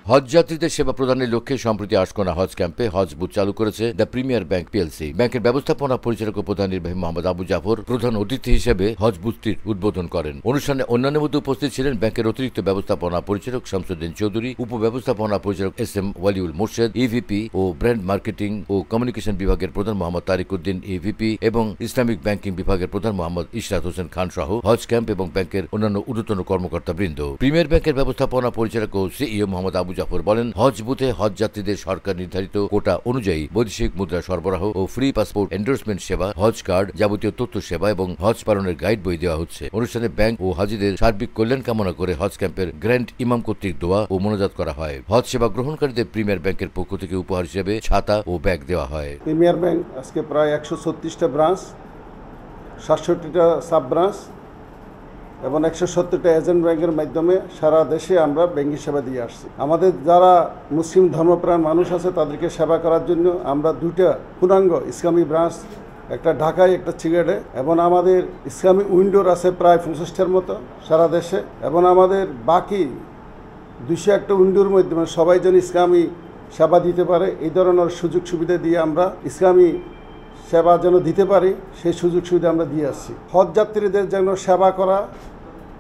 হজ যাত্রীদের সেবা প্রদানের লক্ষ্যে সম্প্রতি আশকোনা হজ ক্যাম্পে হজ বুথ চালু করেছে দ্য প্রিমিয়ার ব্যাংক পিএলসি। ব্যাংকের ব্যবস্থাপনা পরিচালক ও প্রধান নির্বাহী মোহাম্মদ আবু জাফর প্রধান অতিথি হিসেবে হজ বুথটির উদ্বোধন করেন। অনুষ্ঠানে অন্যান্য মধ্যে উপস্থিত ছিলেন ব্যাংকের অতিরিক্ত ব্যবস্থাপনা পরিচালক শামসুদ্দিন চৌধুরী, উপব্যবস্থাপনা পরিচালক এস.এম. ওয়ালিউল মোর্শেদ, ইভিপি ও ব্র্যান্ড মার্কেটিং ও কমিউনিকেশন বিভাগের প্রধান মোহাম্মদ তারিক উদ্দিন ইভিপি এবং ইসলামিক ব্যাংকিং বিভাগের প্রধান মোহাম্মদ ইশরাত হোসেন খান সহ হজ ক্যাম্প এবং ব্যাংকের অন্যান্য ঊর্ধ্বতন কর্মকর্তাবৃন্দ। প্রিমিয়ার ব্যাংকের ব্যবস্থাপনা পরিচালক ও সিইও মোহাম্মদ আবু জাফর বলেন, হজ বুথে হজ যাত্রীদের সরকার নির্ধারিত কোটা অনুযায়ী বৈদেশিক মুদ্রা সরবরাহ ও ফ্রি পাসপোর্ট এন্ডোর্সমেন্ট সেবা, হজ কার্ড, যাবতীয় তথ্য সেবা এবং হজ পালনের গাইড বই দেওয়া হচ্ছে। অনুষ্ঠানে ব্যাংক ও হাজিদের সার্বিক কল্যাণ কামনা করে হজ ক্যাম্পের গ্র্যান্ড ইমাম কর্তৃক দোয়া ও মোনাজাত করা হয়। হজ সেবা গ্রহণকারীদের প্রিমিয়ার ব্যাংকের পক্ষ থেকে উপহার হিসেবে ছাতা ও ব্যাগ দেওয়া হয়। প্রিমিয়ার ব্যাংক আজকে প্রায় 136টা ব্রাঞ্চ, 67টা সাব ব্রাঞ্চ এবং 170টা এজেন্ট ব্যাংকের মাধ্যমে সারা দেশে আমরা ব্যাংকিং সেবা দিয়ে আসছি। আমাদের যারা মুসলিম ধর্মপ্রাণ মানুষ আছে তাদেরকে সেবা করার জন্য আমরা 2টা পূর্ণাঙ্গ ইসলামী ব্রাঞ্চ, একটা ঢাকায়, একটা চিড়িয়াখানায়, এবং আমাদের ইসলামী উইন্ডোর আছে প্রায় 50টার মতো সারা দেশে, এবং আমাদের বাকি 201টা উইন্ডোর মাধ্যমে সবাই যেন ইসলামী সেবা দিতে পারে এই ধরনের সুযোগ সুবিধা দিয়ে আমরা ইসলামী সেবা যেন দিতে পারি সেই সুযোগ সুবিধা আমরা দিয়ে আসছি। হজ যাত্রীদের যেন সেবা করা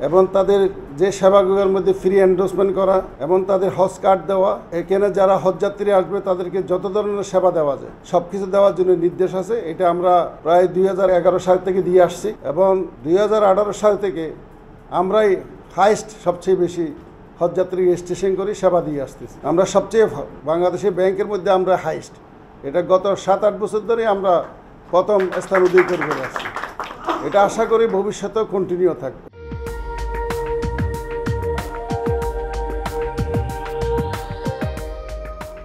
এবং তাদের যে সেবাগুলোর মধ্যে ফ্রি এন্ডোর্সমেন্ট করা এবং তাদের হজ কার্ড দেওয়া, এখানে যারা হজ যাত্রী আসবে তাদেরকে যত ধরনের সেবা দেওয়া যায় সব কিছু দেওয়ার জন্য নির্দেশ আছে। এটা আমরা প্রায় 2011 সাল থেকে দিয়ে আসছি এবং 2018 সাল থেকে আমরাই হাইস্ট সবচেয়ে বেশি হজ যাত্রী রেজিস্ট্রেশন করে সেবা দিয়ে আসতেছি। আমরা সবচেয়ে বাংলাদেশের ব্যাংকের মধ্যে আমরা হাইস্ট, এটা গত 7-8 বছর ধরে আমরা প্রথম স্থান অধিকার করে আসছি। এটা আশা করি ভবিষ্যতেও কন্টিনিউ থাকবে।